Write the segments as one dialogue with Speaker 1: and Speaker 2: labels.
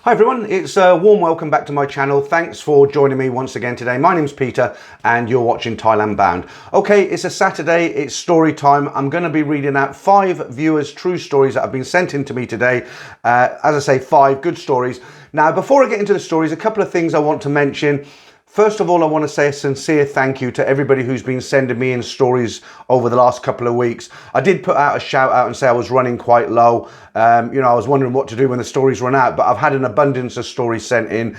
Speaker 1: Hi everyone, it's a warm welcome back to my channel. Thanks for joining me once again today. My name's Peter and you're watching Thailand Bound. Okay, it's a Saturday, it's story time. I'm going to be reading out 5 viewers' true stories that have been sent in to me today. As I say, 5 good stories. Now, before I get into the stories, a couple of things I want to mention. First of all, I want to say a sincere thank you to everybody who's been sending me in stories over the last couple of weeks. I did put out a shout out and say I was running quite low. I was wondering what to do when the stories run out, but I've had an abundance of stories sent in,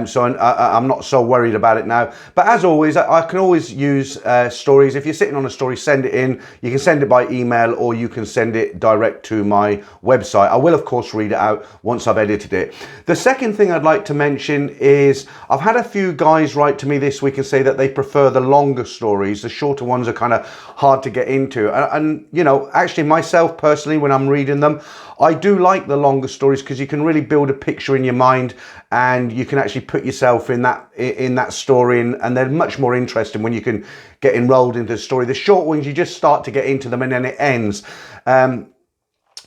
Speaker 1: so I'm not so worried about it now. But as always, I can always use stories. If you're sitting on a story, send it in. You can send it by email or you can send it direct to my website. I will, of course, read it out once I've edited it. The second thing I'd like to mention is I've had a few guys write to me this week and say that they prefer the longer stories. The shorter ones are kind of hard to get into. And actually myself personally, when I'm reading them, I do like the longer stories because you can really build a picture in your mind and you can actually put yourself in that story, and they're much more interesting when you can get enrolled into the story. The short ones, you just start to get into them and then it ends.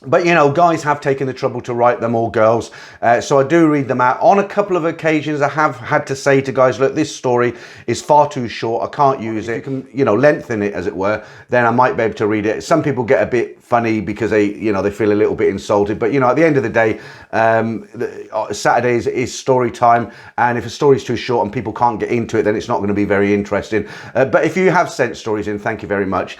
Speaker 1: But guys have taken the trouble to write them, or girls, so I do read them out. On a couple of occasions I have had to say to guys, look, this story is far too short, I can't use it. You can lengthen it, as it were, then I might be able to read it. Some people get a bit funny because they feel a little bit insulted, but at the end of the day, Saturdays is story time, and if a story is too short and people can't get into it, then it's not going to be very interesting. But if you have sent stories in, thank you very much.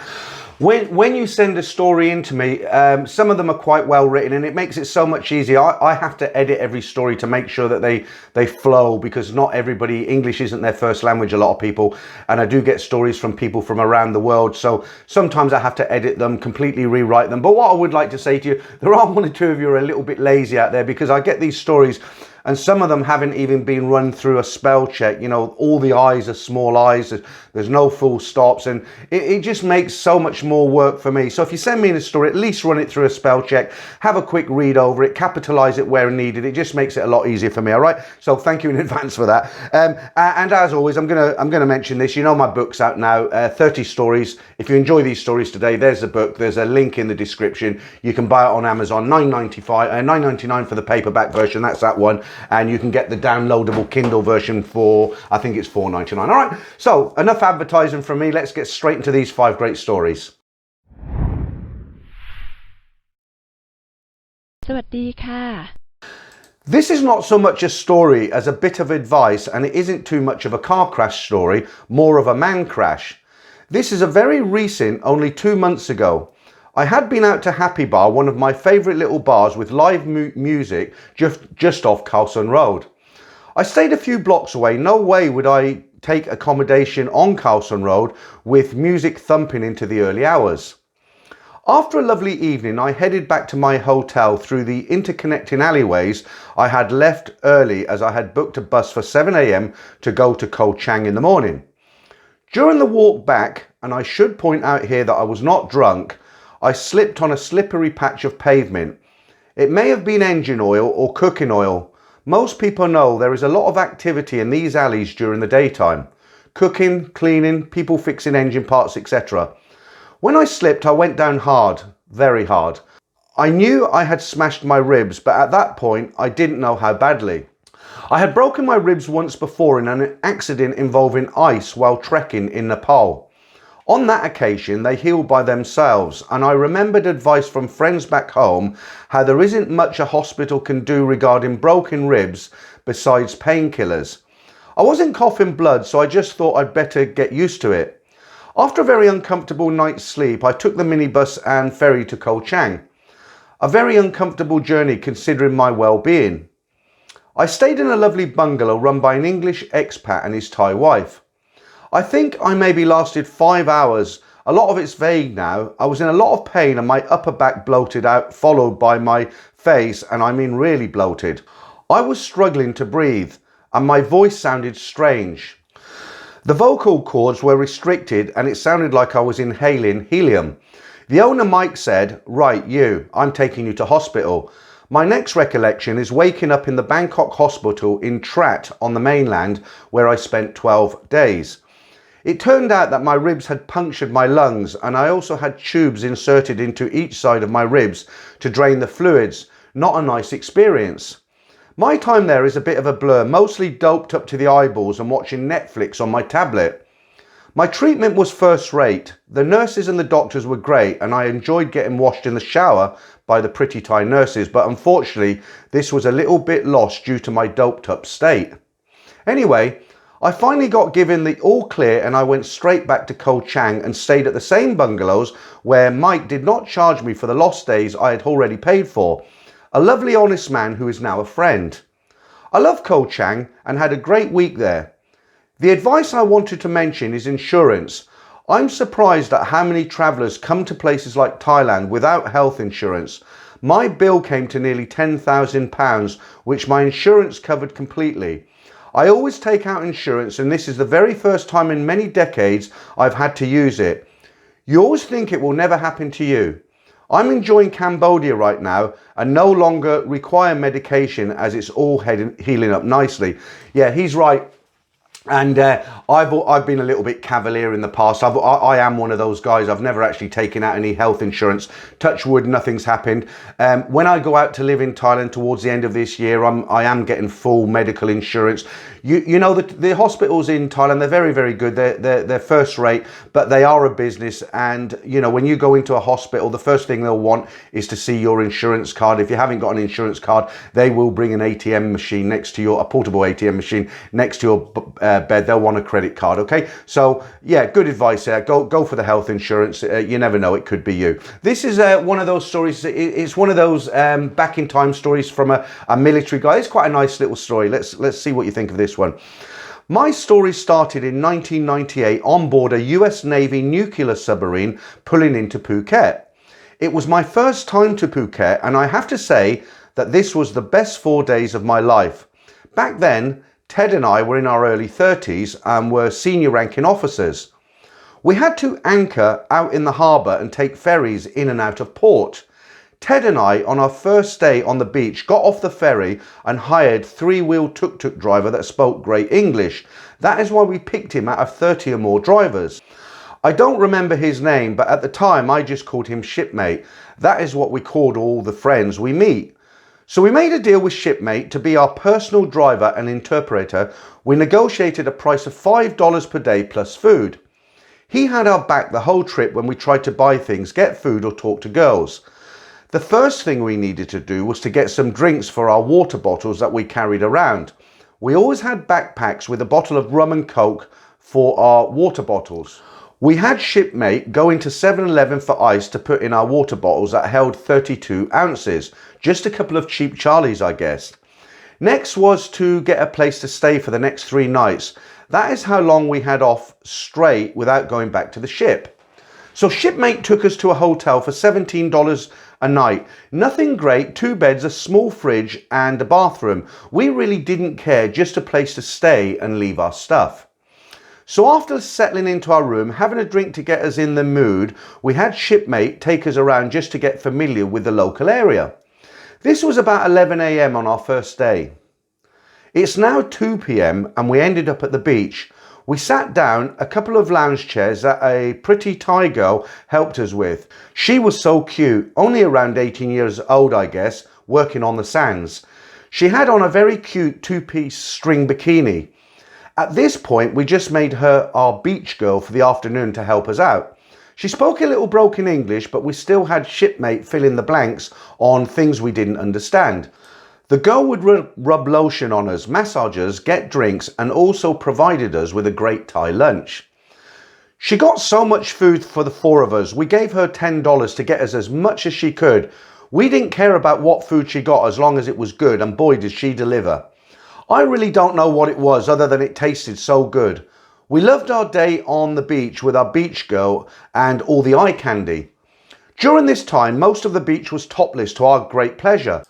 Speaker 1: When you send a story in to me, some of them are quite well written and it makes it so much easier. I have to edit every story to make sure that they flow, because not everybody, English isn't their first language, a lot of people, and I do get stories from people from around the world, so sometimes I have to edit them, completely rewrite them. But what I would like to say to you, there are one or two of you who are a little bit lazy out there, because I get these stories and some of them haven't even been run through a spell check. All the I's are small I's, there's no full stops, and it just makes so much more work for me. So if you send me in a story, at least run it through a spell check, have a quick read over it, capitalize it where needed. It just makes it a lot easier for me, all right? So thank you in advance for that. And as always, I'm gonna mention this. My book's out now, 30 stories. If you enjoy these stories today, there's the book. There's a link in the description. You can buy it on Amazon, $9.99 for the paperback version. That's that one. And you can get the downloadable Kindle version for, I think it's $4.99. All right, so enough advertising from me. Let's get straight into these 5 great stories.
Speaker 2: สวัสดีค่ะ
Speaker 1: This is not so much a story as a bit of advice, and it isn't too much of a car crash story, more of a man crash. This is a very recent, only 2 months ago. I had been out to Happy Bar, one of my favourite little bars with live music just off Carlson Road. I stayed a few blocks away. No way would I take accommodation on Carlson Road with music thumping into the early hours. After a lovely evening, I headed back to my hotel through the interconnecting alleyways I had left early, as I had booked a bus for 7 a.m. to go to Koh Chang in the morning. During the walk back, and I should point out here that I was not drunk, I slipped on a slippery patch of pavement. It may have been engine oil or cooking oil. Most people know there is a lot of activity in these alleys during the daytime. Cooking, cleaning, people fixing engine parts, etc. When I slipped, I went down hard, very hard. I knew I had smashed my ribs, but at that point, I didn't know how badly. I had broken my ribs once before in an accident involving ice while trekking in Nepal. On that occasion, they healed by themselves, and I remembered advice from friends back home how there isn't much a hospital can do regarding broken ribs besides painkillers. I wasn't coughing blood, so I just thought I'd better get used to it. After a very uncomfortable night's sleep, I took the minibus and ferry to Koh Chang. A very uncomfortable journey considering my well-being. I stayed in a lovely bungalow run by an English expat and his Thai wife. I think I maybe lasted 5 hours. A lot of it's vague now. I was in a lot of pain and my upper back bloated out, followed by my face, and I mean really bloated. I was struggling to breathe and my voice sounded strange. The vocal cords were restricted and it sounded like I was inhaling helium. The owner Mike said, "Right, I'm taking you to hospital." My next recollection is waking up in the Bangkok hospital in Trat on the mainland, where I spent 12 days. It turned out that my ribs had punctured my lungs, and I also had tubes inserted into each side of my ribs to drain the fluids. Not a nice experience. My time there is a bit of a blur, mostly doped up to the eyeballs and watching Netflix on my tablet. My treatment was first rate. The nurses and the doctors were great, and I enjoyed getting washed in the shower by the pretty Thai nurses, but unfortunately this was a little bit lost due to my doped up state. Anyway, I finally got given the all clear and I went straight back to Koh Chang and stayed at the same bungalows where Mike did not charge me for the lost days I had already paid for. A lovely honest man who is now a friend. I love Koh Chang and had a great week there. The advice I wanted to mention is insurance. I'm surprised at how many travellers come to places like Thailand without health insurance. My bill came to nearly £10,000, which my insurance covered completely. I always take out insurance, and this is the very first time in many decades I've had to use it. You always think it will never happen to you. I'm enjoying Cambodia right now and no longer require medication as it's all healing up nicely. Yeah, he's right. And I've been a little bit cavalier in the past. I am one of those guys. I've never actually taken out any health insurance. Touch wood, nothing's happened. When I go out to live in Thailand towards the end of this year, I am getting full medical insurance. You know, the hospitals in Thailand, they're very, very good. They're first rate, but they are a business. And, you know, when you go into a hospital, the first thing they'll want is to see your insurance card. If you haven't got an insurance card, they will bring an ATM machine next to a portable ATM machine next to your bed. They'll want a credit card. Okay, so yeah, good advice there. Go for the health insurance. You never know, it could be you. This is one of those stories. It's one of those back in time stories from a military guy. It's quite a nice little story. Let's see what you think of this one. My story started in 1998 on board a US Navy nuclear submarine pulling into Phuket. It was my first time to Phuket, and I have to say that this was the best 4 days of my life. Back then, Ted and I were in our early 30s and were senior ranking officers. We had to anchor out in the harbour and take ferries in and out of port. Ted and I, on our first day on the beach, got off the ferry and hired a three-wheel tuk-tuk driver that spoke great English. That is why we picked him out of 30 or more drivers. I don't remember his name, but at the time I just called him Shipmate. That is what we called all the friends we meet. So we made a deal with Shipmate to be our personal driver and interpreter. We negotiated a price of $5 per day plus food. He had our back the whole trip when we tried to buy things, get food or talk to girls. The first thing we needed to do was to get some drinks for our water bottles that we carried around. We always had backpacks with a bottle of rum and coke for our water bottles. We had Shipmate go into 7-Eleven for ice to put in our water bottles that held 32 ounces. Just a couple of cheap Charlies, I guess. Next was to get a place to stay for the next 3 nights. That is how long we had off straight without going back to the ship. So Shipmate took us to a hotel for $17 a night. Nothing great, 2 beds, a small fridge and a bathroom. We really didn't care, just a place to stay and leave our stuff. So after settling into our room, having a drink to get us in the mood, we had Shipmate take us around just to get familiar with the local area. This was about 11 AM on our first day. It's now 2 PM and we ended up at the beach. We sat down, a couple of lounge chairs that a pretty Thai girl helped us with. She was so cute, only around 18 years old I guess, working on the sands. She had on a very cute 2-piece string bikini. At this point, we just made her our beach girl for the afternoon to help us out. She spoke a little broken English, but we still had Shipmate fill in the blanks on things we didn't understand. The girl would rub lotion on us, massage us, get drinks, and also provided us with a great Thai lunch. She got so much food for the 4 of us. We gave her $10 to get us as much as she could. We didn't care about what food she got as long as it was good, and boy did she deliver. I really don't know what it was other than it tasted so good. We loved our day on the beach with our beach girl and all the eye candy. During this time, most of the beach was topless to our great pleasure.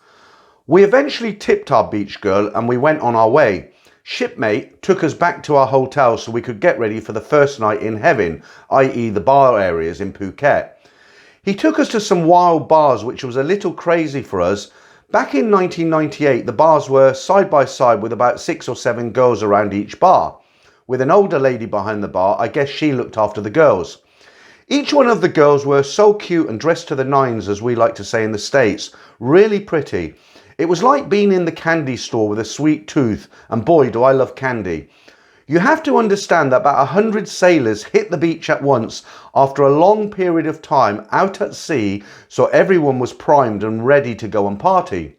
Speaker 1: We eventually tipped our beach girl and we went on our way. Shipmate took us back to our hotel so we could get ready for the first night in heaven, i.e. the bar areas in Phuket. He took us to some wild bars, which was a little crazy for us. Back in 1998, the bars were side by side with about 6 or 7 girls around each bar. With an older lady behind the bar, I guess she looked after the girls. Each one of the girls were so cute and dressed to the nines, as we like to say in the States. Really pretty. It was like being in the candy store with a sweet tooth, and boy do I love candy. You have to understand that about 100 sailors hit the beach at once after a long period of time out at sea, so everyone was primed and ready to go and party.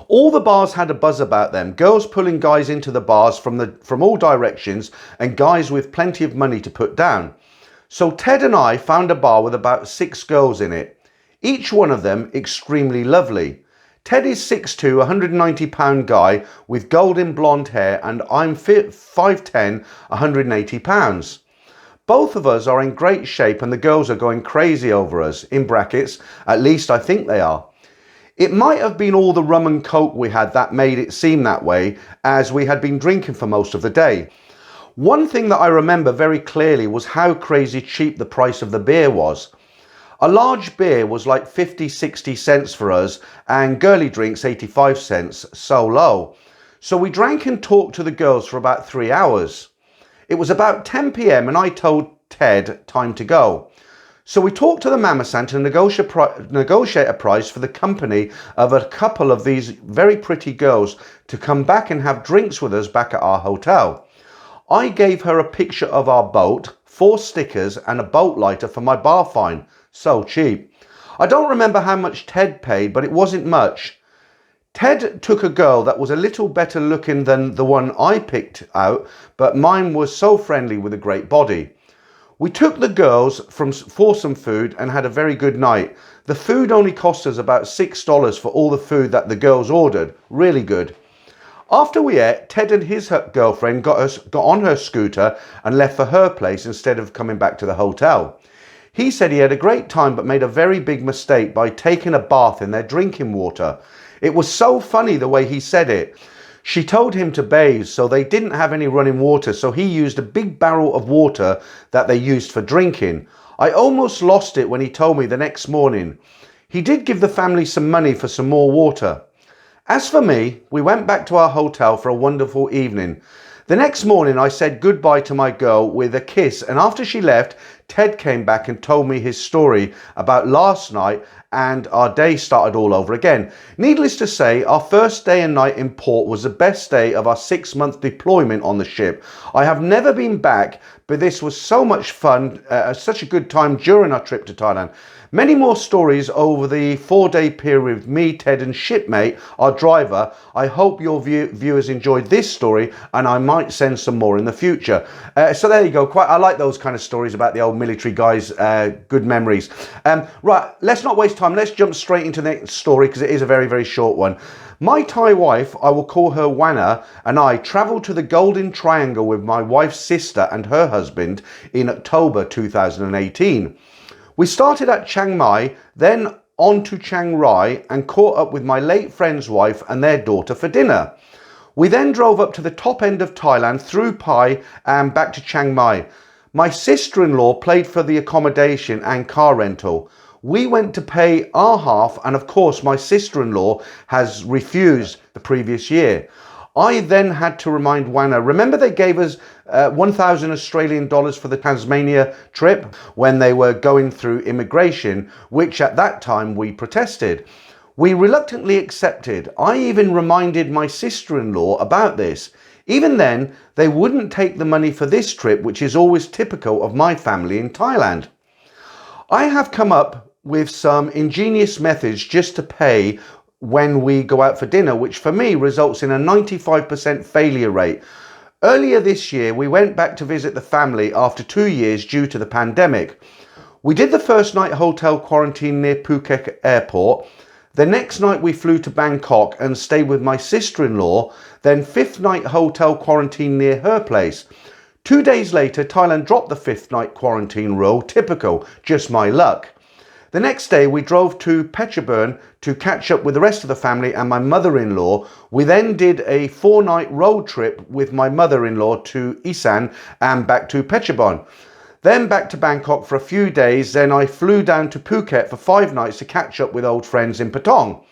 Speaker 1: All the bars had a buzz about them, girls pulling guys into the bars from all directions and guys with plenty of money to put down. So Ted and I found a bar with about 6 girls in it, each one of them extremely lovely. Ted is 6'2", 190-pound guy with golden blonde hair, and I'm 5'10", 180 pounds. Both of us are in great shape and the girls are going crazy over us, in brackets, at least I think they are. It might have been all the rum and coke we had that made it seem that way, as we had been drinking for most of the day. One thing that I remember very clearly was how crazy cheap the price of the beer was. A large beer was like 50-60 cents for us, and girly drinks 85 cents, so low. So we drank and talked to the girls for about 3 hours. It was about 10 p.m. and I told Ted time to go. So we talked to the mama-san to negotiate a price for the company of a couple of these very pretty girls to come back and have drinks with us back at our hotel. I gave her a picture of our boat, 4 stickers and a boat lighter for my bar fine. So cheap. I don't remember how much Ted paid, but it wasn't much. Ted took a girl that was a little better looking than the one I picked out, but mine was so friendly with a great body. We took the girls for some food and had a very good night. The food only cost us about $6 for all the food that the girls ordered. Really good. After we ate, Ted and his girlfriend got on her scooter and left for her place instead of coming back to the hotel. He said he had a great time but made a very big mistake by taking a bath in their drinking water. It was so funny the way he said it. She told him to bathe, so they didn't have any running water, so he used a big barrel of water that they used for drinking. I almost lost it when he told me the next morning. He did give the family some money for some more water. As for me, we went back to our hotel for a wonderful evening. The next morning I said goodbye to my girl with a kiss, and after she left, Ted came back and told me his story about last night, and our day started all over again. Needless to say, our first day and night in port was the best day of our 6-month deployment on the ship. I have never been back, but this was so much fun, such a good time during our trip to Thailand. Many more stories over the 4-day period with me, Ted and shipmate, our driver. I hope your viewers enjoyed this story, and I might send some more in the future. So there you go. I like those kind of stories about the old military guys, good memories. Right, let's not waste time. Let's jump straight into the next story because it is a very, very short one. My Thai wife, I will call her Wana, and I travelled to the Golden Triangle with my wife's sister and her husband in October 2018. We started at Chiang Mai, then on to Chiang Rai and caught up with my late friend's wife and their daughter for dinner. We then drove up to the top end of Thailand through Pai and back to Chiang Mai. My sister-in-law paid for the accommodation and car rental. We went to pay our half, and of course my sister-in-law has refused the previous year. I then had to remind Wana, remember they gave us 1,000 Australian dollars for the Tasmania trip when they were going through immigration, which at that time we protested. We reluctantly accepted. I even reminded my sister-in-law about this. Even then, they wouldn't take the money for this trip, which is always typical of my family in Thailand. I have come up with some ingenious methods just to pay when we go out for dinner, which for me results in a 95% failure rate. Earlier this year, we went back to visit the family after 2 years due to the pandemic. We did the first night hotel quarantine near Phuket Airport. The next night we flew to Bangkok and stayed with my sister-in-law. Then 5th night hotel quarantine near her place. 2 days later, Thailand dropped the 5th night quarantine rule. Typical, just my luck. The next day we drove to Phetchabun to catch up with the rest of the family and my mother-in-law. We then did a 4-night road trip with my mother-in-law to Isan and back to Phetchabun. Then back to Bangkok for a few days. Then I flew down to Phuket for 5 nights to catch up with old friends in Patong.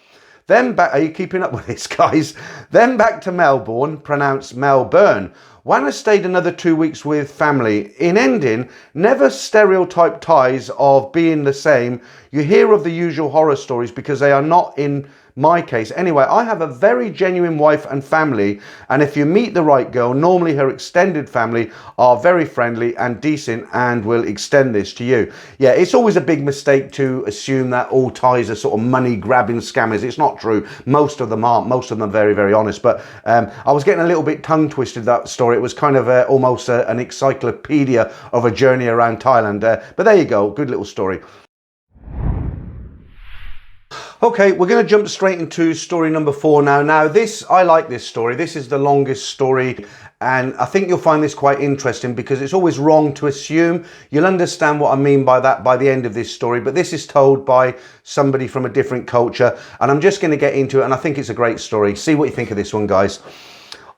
Speaker 1: Then back, are you keeping up with this, guys? Then back to Melbourne, pronounced Melbourne. Wana stayed another 2 weeks with family. In ending, never stereotype ties of being the same. You hear of the usual horror stories because they are not in my case. Anyway, I have a very genuine wife and family, and if you meet the right girl, normally her extended family are very friendly and decent and will extend this to you. Yeah, it's always a big mistake to assume that all Thais are sort of money grabbing scammers. It's not true. Most of them aren't. Most of them are very, very honest. But I was getting a little bit tongue twisted, that story. It was kind of almost an encyclopedia of a journey around Thailand. But there you go. Good little story. Okay, we're going to jump straight into story number 4 now. Now, I like this story. This is the longest story, and I think you'll find this quite interesting because it's always wrong to assume. You'll understand what I mean by that by the end of this story, but this is told by somebody from a different culture, and I'm just going to get into it, and I think it's a great story. See what you think of this one, guys.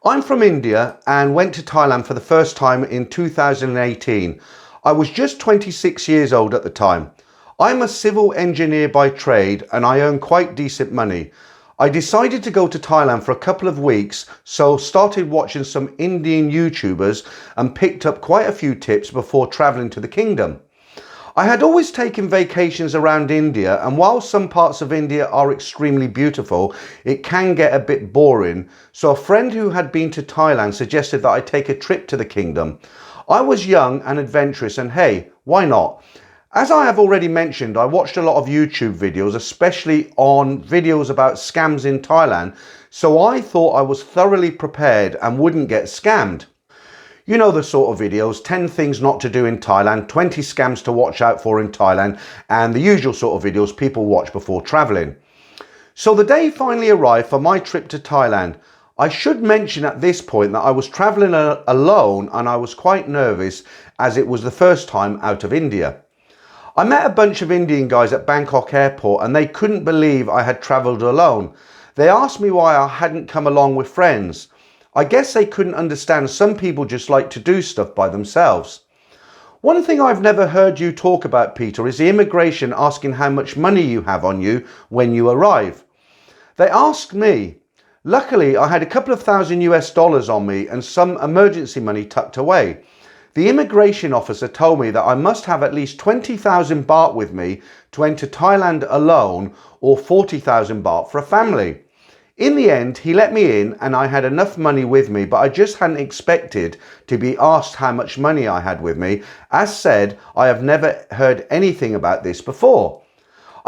Speaker 1: I'm from India and went to Thailand for the first time in 2018. I was just 26 years old at the time. I'm a civil engineer by trade and I earn quite decent money. I decided to go to Thailand for a couple of weeks, so started watching some Indian YouTubers and picked up quite a few tips before travelling to the kingdom. I had always taken vacations around India, and while some parts of India are extremely beautiful, it can get a bit boring. So a friend who had been to Thailand suggested that I take a trip to the kingdom. I was young and adventurous, and hey, why not? As I have already mentioned, I watched a lot of YouTube videos, especially on videos about scams in Thailand, so I thought I was thoroughly prepared and wouldn't get scammed. You know the sort of videos, 10 things not to do in Thailand, 20 scams to watch out for in Thailand, and the usual sort of videos people watch before travelling. So the day finally arrived for my trip to Thailand. I should mention at this point that I was travelling alone and I was quite nervous as it was the first time out of India. I met a bunch of Indian guys at Bangkok airport and they couldn't believe I had travelled alone. They asked me why I hadn't come along with friends. I guess they couldn't understand some people just like to do stuff by themselves. One thing I've never heard you talk about, Peter, is the immigration asking how much money you have on you when you arrive. They asked me. Luckily, I had a couple of thousand US dollars on me and some emergency money tucked away. The immigration officer told me that I must have at least 20,000 baht with me to enter Thailand alone or 40,000 baht for a family. In the end, he let me in and I had enough money with me, but I just hadn't expected to be asked how much money I had with me. As said, I have never heard anything about this before.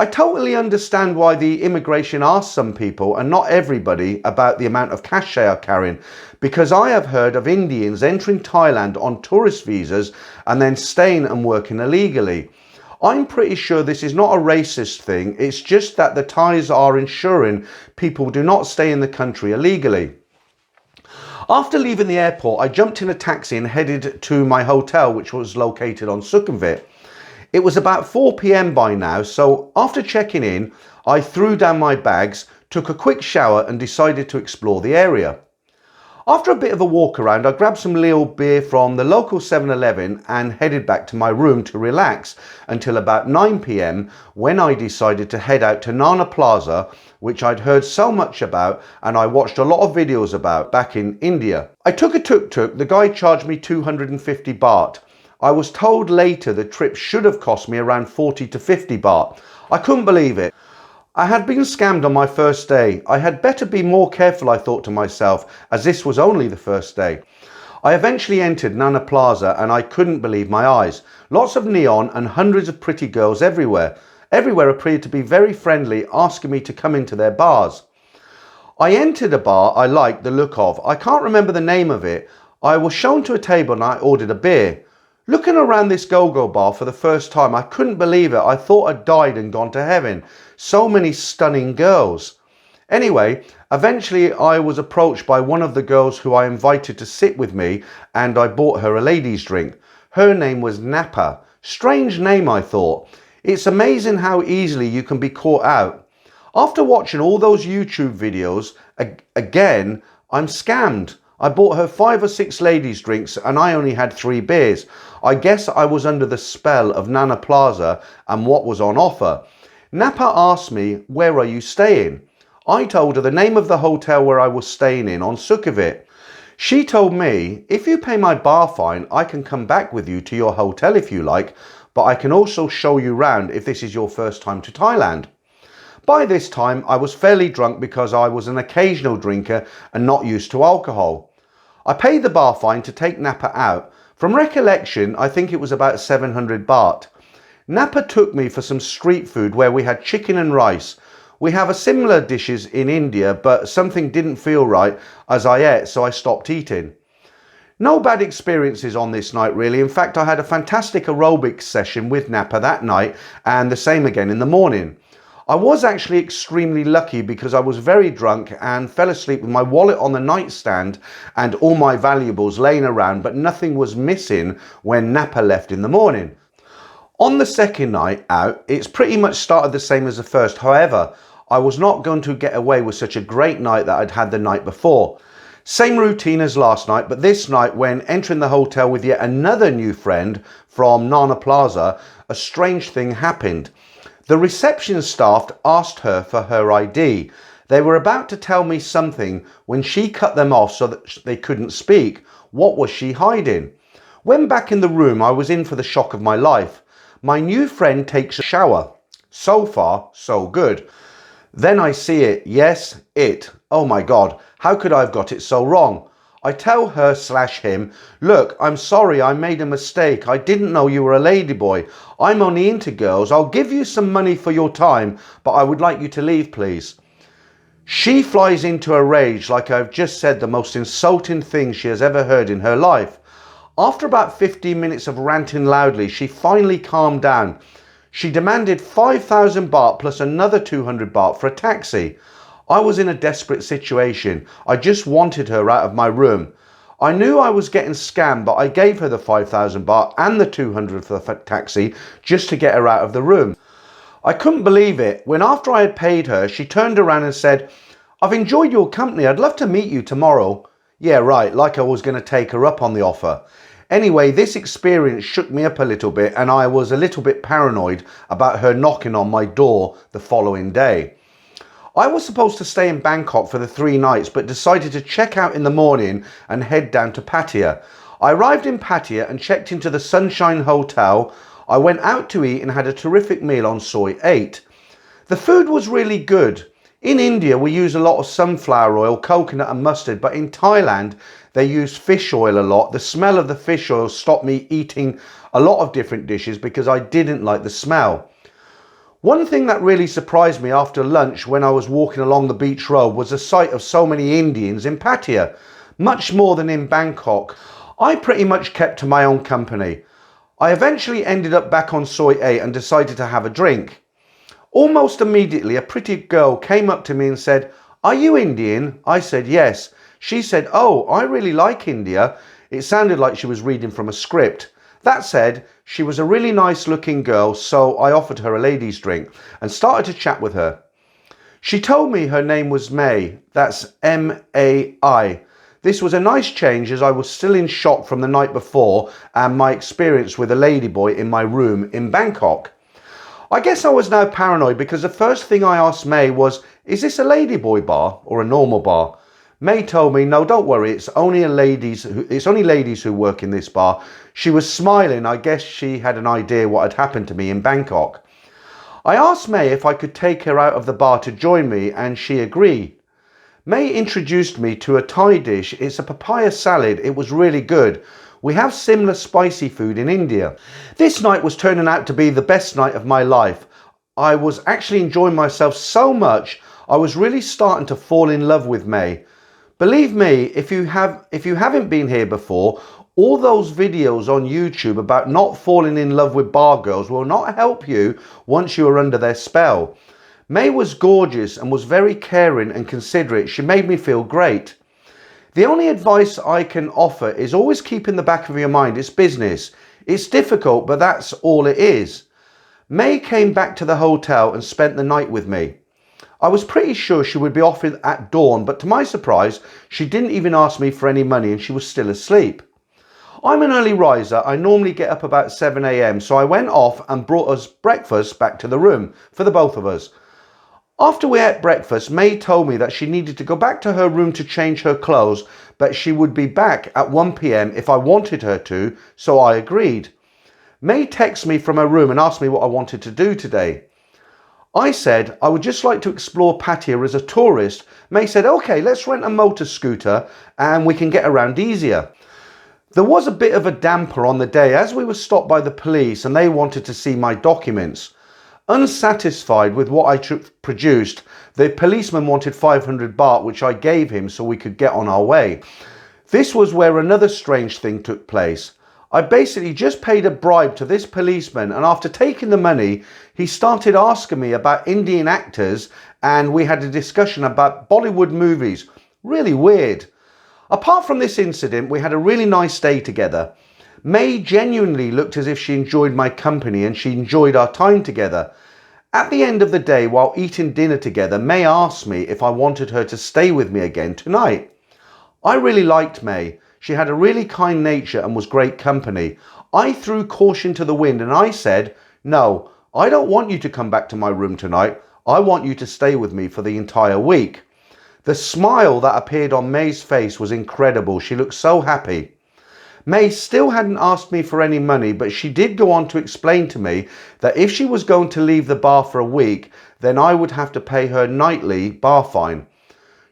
Speaker 1: I totally understand why the immigration asks some people and not everybody about the amount of cash they are carrying, because I have heard of Indians entering Thailand on tourist visas and then staying and working illegally. I'm pretty sure this is not a racist thing, it's just that the Thais are ensuring people do not stay in the country illegally. After leaving the airport, I jumped in a taxi and headed to my hotel, which was located on Sukhumvit. It was about 4 p.m. by now, so after checking in, I threw down my bags, took a quick shower and decided to explore the area. After a bit of a walk around, I grabbed some little beer from the local 7-Eleven and headed back to my room to relax until about 9 p.m. when I decided to head out to Nana Plaza, which I'd heard so much about and I watched a lot of videos about back in India. I took a tuk-tuk. The guy charged me 250 baht. I was told later the trip should have cost me around 40 to 50 baht. I couldn't believe it. I had been scammed on my first day. I had better be more careful, I thought to myself, as this was only the first day. I eventually entered Nana Plaza and I couldn't believe my eyes. Lots of neon and hundreds of pretty girls everywhere. Everywhere appeared to be very friendly, asking me to come into their bars. I entered a bar I liked the look of. I can't remember the name of it. I was shown to a table and I ordered a beer. Looking around this go-go bar for the first time, I couldn't believe it. I thought I'd died and gone to heaven. So many stunning girls. Anyway, eventually I was approached by one of the girls who I invited to sit with me and I bought her a ladies' drink. Her name was Napa. Strange name, I thought. It's amazing how easily you can be caught out. After watching all those YouTube videos, again, I'm scammed. I bought her 5 or 6 ladies' drinks and I only had 3 beers. I guess I was under the spell of Nana Plaza and what was on offer. Napa asked me, "Where are you staying?" I told her the name of the hotel where I was staying in on Sukhumvit. She told me, "If you pay my bar fine, I can come back with you to your hotel if you like, but I can also show you round if this is your first time to Thailand." By this time, I was fairly drunk because I was an occasional drinker and not used to alcohol. I paid the bar fine to take Napa out. From recollection, I think it was about 700 baht. Napa took me for some street food where we had chicken and rice. We have a similar dishes in India, but something didn't feel right as I ate, so I stopped eating. No bad experiences on this night really. In fact, I had a fantastic aerobics session with Napa that night and the same again in the morning. I was actually extremely lucky because I was very drunk and fell asleep with my wallet on the nightstand and all my valuables laying around, but nothing was missing when Napa left in the morning. On the second night out, it's pretty much started the same as the first. However, I was not going to get away with such a great night that I'd had the night before. Same routine as last night, but this night when entering the hotel with yet another new friend from Nana Plaza, a strange thing happened. The reception staff asked her for her ID. They were about to tell me something when she cut them off so that they couldn't speak. What was she hiding? When back in the room, I was in for the shock of my life. My new friend takes a shower. So far, so good. Then I see it. Yes, it. Oh my God, how could I have got it so wrong? I tell her/him, look, I'm sorry, I made a mistake. I didn't know you were a ladyboy. I'm only into girls. I'll give you some money for your time, but I would like you to leave, please. She flies into a rage like I've just said the most insulting thing she has ever heard in her life. After about 15 minutes of ranting loudly, she finally calmed down. She demanded 5,000 baht plus another 200 baht for a taxi. I was in a desperate situation. I just wanted her out of my room. I knew I was getting scammed, but I gave her the 5,000 baht and the 200 for the taxi just to get her out of the room. I couldn't believe it when after I had paid her, she turned around and said, I've enjoyed your company. I'd love to meet you tomorrow. Yeah, right, like I was going to take her up on the offer. Anyway, this experience shook me up a little bit and I was a little bit paranoid about her knocking on my door the following day. I was supposed to stay in Bangkok for the 3 nights but decided to check out in the morning and head down to Pattaya. I arrived in Pattaya and checked into the Sunshine Hotel. I went out to eat and had a terrific meal on Soi 8. The food was really good. In India, we use a lot of sunflower oil, coconut and mustard, but in Thailand, they use fish oil a lot. The smell of the fish oil stopped me eating a lot of different dishes because I didn't like the smell. One thing that really surprised me after lunch when I was walking along the beach road was the sight of so many Indians in Pattaya, much more than in Bangkok. I pretty much kept to my own company. I eventually ended up back on Soi 8 and decided to have a drink. Almost immediately, a pretty girl came up to me and said, "Are you Indian?" I said, "Yes." She said, "Oh, I really like India." It sounded like she was reading from a script. That said, she was a really nice looking girl, so I offered her a ladies' drink and started to chat with her. She told me her name was May. That's M-A-I. This was a nice change as I was still in shock from the night before and my experience with a ladyboy in my room in Bangkok. I guess I was now paranoid because the first thing I asked May was, "Is this a ladyboy bar or a normal bar?" May told me, "No, don't worry, it's only ladies who work in this bar." She was smiling. I guess she had an idea what had happened to me in Bangkok. I asked May if I could take her out of the bar to join me and she agreed. May introduced me to a Thai dish. It's a papaya salad. It was really good. We have similar spicy food in India. This night was turning out to be the best night of my life. I was actually enjoying myself so much, I was really starting to fall in love with May. Believe me, if you haven't been here before, all those videos on YouTube about not falling in love with bar girls will not help you once you are under their spell. May was gorgeous and was very caring and considerate. She made me feel great. The only advice I can offer is always keep in the back of your mind it's business. It's difficult, but that's all it is. May came back to the hotel and spent the night with me. I was pretty sure she would be off at dawn, but to my surprise, she didn't even ask me for any money and she was still asleep. I'm an early riser. I normally get up about 7 a.m, so I went off and brought us breakfast back to the room for the both of us. After we ate breakfast, May told me that she needed to go back to her room to change her clothes, but she would be back at 1 p.m. if I wanted her to, so I agreed. May texted me from her room and asked me what I wanted to do today. I said I would just like to explore Pattaya as a tourist. May said, okay, let's rent a motor scooter and we can get around easier. There was a bit of a damper on the day as we were stopped by the police and they wanted to see my documents. Unsatisfied with what I produced, the policeman wanted 500 baht, which I gave him so we could get on our way. This was where another strange thing took place. I basically just paid a bribe to this policeman, and after taking the money, he started asking me about Indian actors and we had a discussion about Bollywood movies. Really weird. Apart from this incident, we had a really nice day together. May genuinely looked as if she enjoyed my company and she enjoyed our time together. At the end of the day, while eating dinner together, May asked me if I wanted her to stay with me again tonight. I really liked May. She had a really kind nature and was great company. I threw caution to the wind and I said, no, I don't want you to come back to my room tonight. I want you to stay with me for the entire week. The smile that appeared on May's face was incredible. She looked so happy. May still hadn't asked me for any money, but she did go on to explain to me that if she was going to leave the bar for a week, then I would have to pay her nightly bar fine.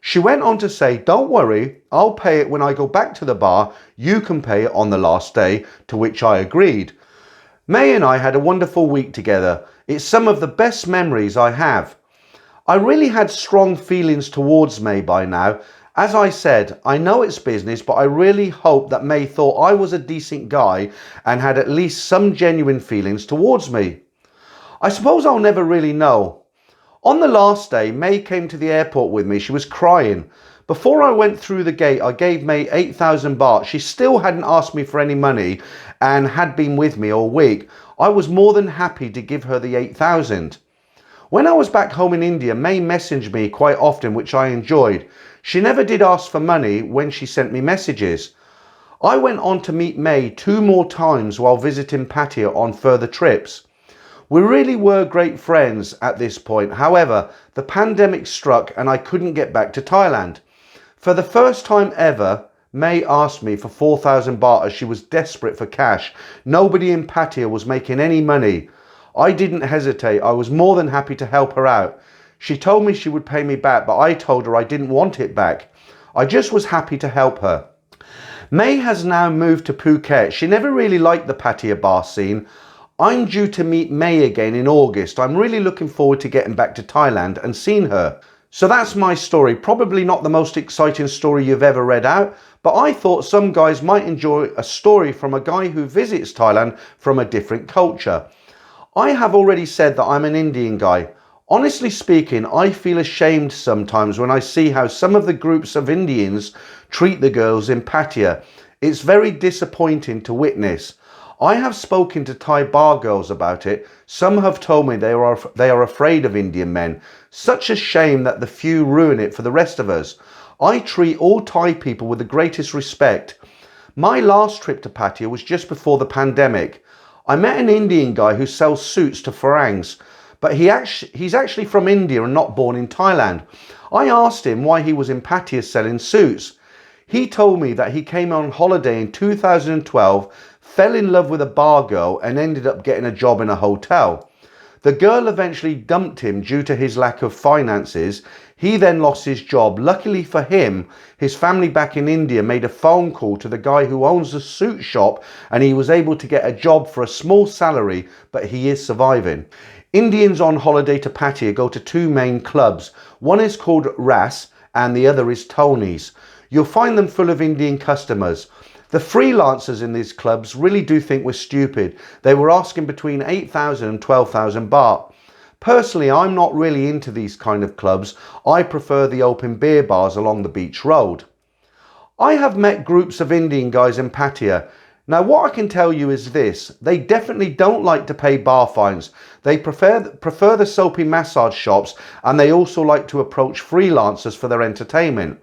Speaker 1: She went on to say, don't worry, I'll pay it when I go back to the bar. You can pay it on the last day, to which I agreed. May and I had a wonderful week together. It's some of the best memories I have. I really had strong feelings towards May by now. As I said, I know it's business, but I really hope that May thought I was a decent guy and had at least some genuine feelings towards me. I suppose I'll never really know. On the last day, May came to the airport with me. She was crying. Before I went through the gate, I gave May 8,000 baht. She still hadn't asked me for any money and had been with me all week. I was more than happy to give her the 8,000. When I was back home in India, May messaged me quite often, which I enjoyed. She never did ask for money when she sent me messages. I went on to meet May 2 more times while visiting Pattaya on further trips. We really were great friends at this point. However, the pandemic struck and I couldn't get back to Thailand. For the first time ever, May asked me for 4,000 baht as she was desperate for cash. Nobody in Pattaya was making any money. I didn't hesitate. I was more than happy to help her out. She told me she would pay me back, but I told her I didn't want it back. I just was happy to help her. May has now moved to Phuket. She never really liked the Pattaya bar scene. I'm due to meet May again in August. I'm really looking forward to getting back to Thailand and seeing her. So that's my story. Probably not the most exciting story you've ever read out, but I thought some guys might enjoy a story from a guy who visits Thailand from a different culture. I have already said that I'm an Indian guy. Honestly speaking, I feel ashamed sometimes when I see how some of the groups of Indians treat the girls in Pattaya. It's very disappointing to witness. I have spoken to Thai bar girls about it. Some have told me they are afraid of Indian men. Such a shame that the few ruin it for the rest of us. I treat all Thai people with the greatest respect. My last trip to Pattaya was just before the pandemic. I met an Indian guy who sells suits to Farangs, but he's actually from India and not born in Thailand. I asked him why he was in Pattaya selling suits. He told me that he came on holiday in 2012, fell in love with a bar girl and ended up getting a job in a hotel. The girl eventually dumped him due to his lack of finances. He then lost his job. Luckily for him, his family back in India made a phone call to the guy who owns the suit shop and he was able to get a job for a small salary, but he is surviving. Indians on holiday to Pattaya go to 2 main clubs. One is called Ras and the other is Tony's. You'll find them full of Indian customers. The freelancers in these clubs really do think we're stupid. They were asking between 8,000 and 12,000 baht. Personally, I'm not really into these kind of clubs. I prefer the open beer bars along the beach road. I have met groups of Indian guys in Pattaya. Now what I can tell you is this, they definitely don't like to pay bar fines. They prefer the soapy massage shops and they also like to approach freelancers for their entertainment.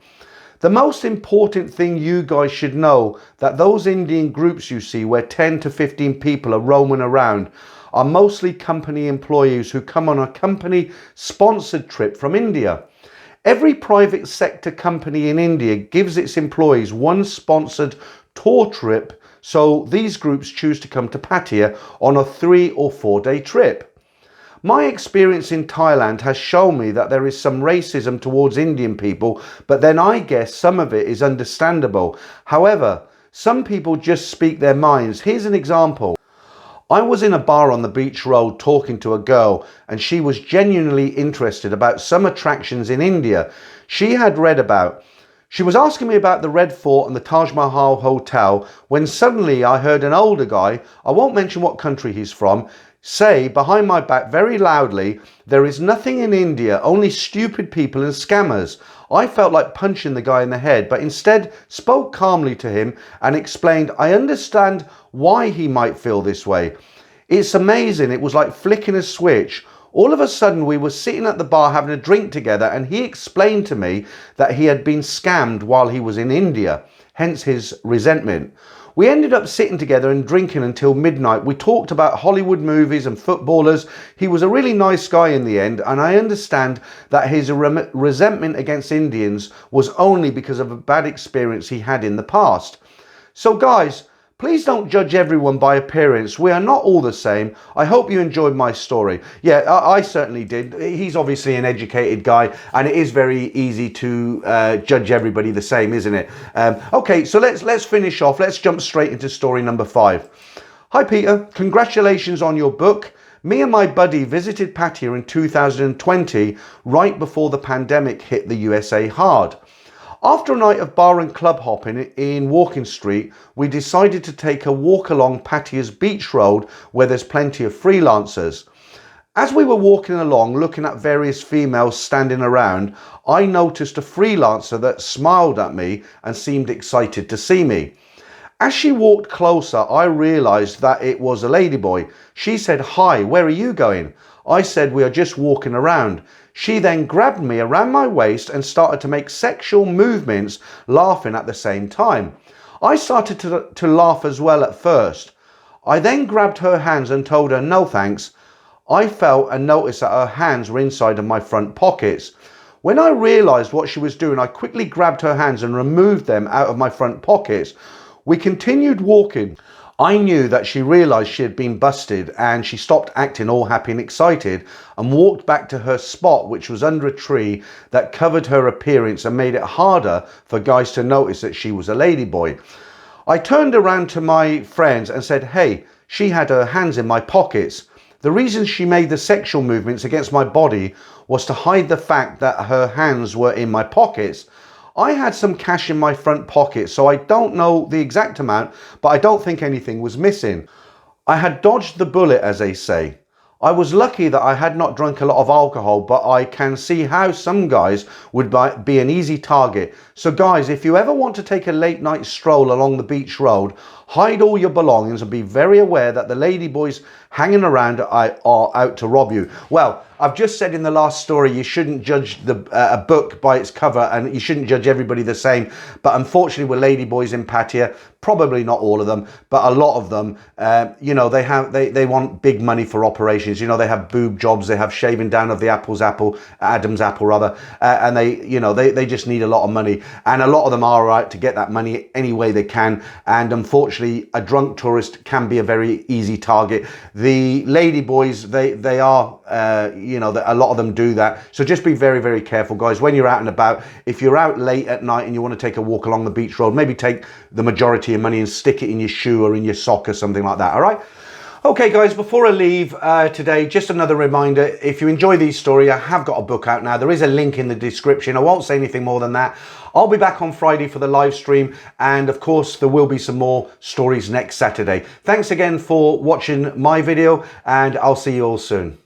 Speaker 1: The most important thing you guys should know that those Indian groups you see where 10 to 15 people are roaming around are mostly company employees who come on a company sponsored trip from India. Every private sector company in India gives its employees one sponsored tour trip, so these groups choose to come to Pattaya on a 3 or 4 day trip. My experience in Thailand has shown me that there is some racism towards Indian people, but then I guess some of it is understandable. However, some people just speak their minds. Here's an example. I was in a bar on the beach road talking to a girl, and she was genuinely interested about some attractions in India she had read about. She was asking me about the Red Fort and the Taj Mahal Hotel when suddenly I heard an older guy, I won't mention what country he's from, say behind my back very loudly, "There is nothing in India, only stupid people and scammers." I felt like punching the guy in the head, but instead spoke calmly to him and explained I understand why he might feel this way. It's amazing, it was like flicking a switch. All of a sudden we were sitting at the bar having a drink together, and he explained to me that he had been scammed while he was in India, hence his resentment. We ended up sitting together and drinking until midnight. We talked about Hollywood movies and footballers. He was a really nice guy in the end, and I understand that his resentment against Indians was only because of a bad experience he had in the past. So guys, please don't judge everyone by appearance. We are not all the same. I hope you enjoyed my story. Yeah, I certainly did. He's obviously an educated guy, and it is very easy to judge everybody the same, isn't it? Okay, so let's finish off. Let's jump straight into story number 5. Hi Peter, congratulations on your book. Me and my buddy visited Pattaya in 2020, right before the pandemic hit the USA hard. After a night of bar and club hopping in Walking Street, we decided to take a walk along Pattaya's beach road where there's plenty of freelancers. As we were walking along looking at various females standing around, I noticed a freelancer that smiled at me and seemed excited to see me. As she walked closer, I realised that it was a ladyboy. She said, "Hi, where are you going?" I said, "We are just walking around." She then grabbed me around my waist and started to make sexual movements, laughing at the same time. I started to laugh as well at first. I then grabbed her hands and told her no thanks. I felt and noticed that her hands were inside of my front pockets. When I realised what she was doing, I quickly grabbed her hands and removed them out of my front pockets. We continued walking. I knew that she realised she had been busted, and she stopped acting all happy and excited and walked back to her spot, which was under a tree that covered her appearance and made it harder for guys to notice that she was a ladyboy. I turned around to my friends and said, "Hey, she had her hands in my pockets." The reason she made the sexual movements against my body was to hide the fact that her hands were in my pockets. I had some cash in my front pocket, so I don't know the exact amount, but I don't think anything was missing. I had dodged the bullet, as they say. I was lucky that I had not drunk a lot of alcohol, but I can see how some guys would be an easy target. So guys, if you ever want to take a late night stroll along the beach road, hide all your belongings and be very aware that the ladyboys hanging around are out to rob you. Well, I've just said in the last story you shouldn't judge a book by its cover, and you shouldn't judge everybody the same. But unfortunately with ladyboys in Pattaya, probably not all of them, but a lot of them, you know, they want big money for operations. You know, they have boob jobs, they have shaving down of the Adam's apple rather, and they just need a lot of money. And a lot of them are out to get that money any way they can. And unfortunately, a drunk tourist can be a very easy target. The ladyboys, they are, a lot of them do that. So just be very, very careful, guys, when you're out and about. If you're out late at night and you want to take a walk along the beach road, maybe take the majority of your money and stick it in your shoe or in your sock or something like that. All right. Okay guys, before I leave today, just another reminder, if you enjoy these stories, I have got a book out now. There is a link in the description. I won't say anything more than that. I'll be back on Friday for the live stream, and of course there will be some more stories next Saturday. Thanks again for watching my video, and I'll see you all soon.